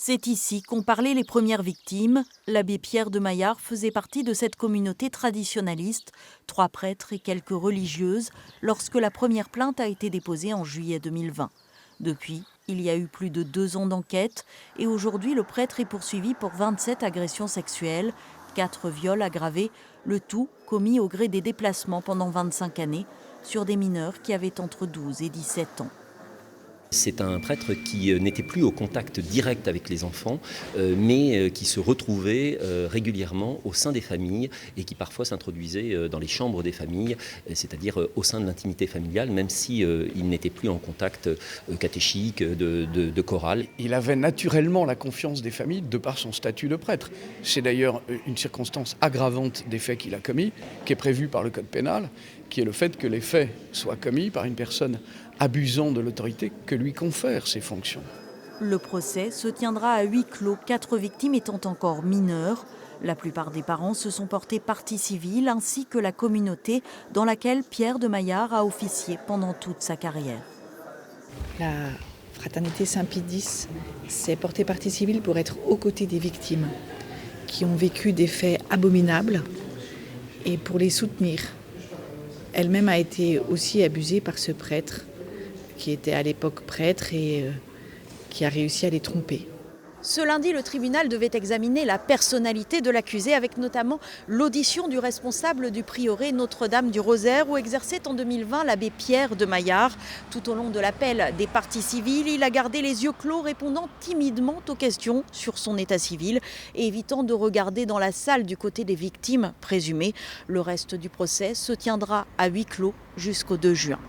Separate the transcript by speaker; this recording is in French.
Speaker 1: C'est ici qu'ont parlé les premières victimes. L'abbé Pierre de Maillard faisait partie de cette communauté traditionnaliste, 3 prêtres et quelques religieuses, lorsque la première plainte a été déposée en juillet 2020. Depuis, il y a eu plus de 2 ans d'enquête et aujourd'hui le prêtre est poursuivi pour 27 agressions sexuelles, 4 viols aggravés, le tout commis au gré des déplacements pendant 25 années sur des mineurs qui avaient entre 12 et 17 ans.
Speaker 2: C'est un prêtre qui n'était plus au contact direct avec les enfants, mais qui se retrouvait régulièrement au sein des familles et qui parfois s'introduisait dans les chambres des familles, c'est-à-dire au sein de l'intimité familiale, même s'il n'était plus en contact catéchique, de chorale.
Speaker 3: Il avait naturellement la confiance des familles de par son statut de prêtre. C'est d'ailleurs une circonstance aggravante des faits qu'il a commis, qui est prévue par le code pénal, qui est le fait que les faits soient commis par une personne abusant de l'autorité que lui confèrent ses fonctions.
Speaker 1: Le procès se tiendra à huis clos, 4 victimes étant encore mineures. La plupart des parents se sont portés partie civile, ainsi que la communauté dans laquelle Pierre de Maillard a officié pendant toute sa carrière.
Speaker 4: La fraternité Saint-Pie-X s'est portée partie civile pour être aux côtés des victimes qui ont vécu des faits abominables et pour les soutenir. Elle-même a été aussi abusée par ce prêtre qui était à l'époque prêtre et qui a réussi à les tromper.
Speaker 1: Ce lundi, le tribunal devait examiner la personnalité de l'accusé avec notamment l'audition du responsable du prieuré Notre-Dame du Rosaire où exerçait en 2020 l'abbé Pierre de Maillard. Tout au long de l'appel des parties civiles, il a gardé les yeux clos, répondant timidement aux questions sur son état civil et évitant de regarder dans la salle du côté des victimes présumées. Le reste du procès se tiendra à huis clos jusqu'au 2 juin.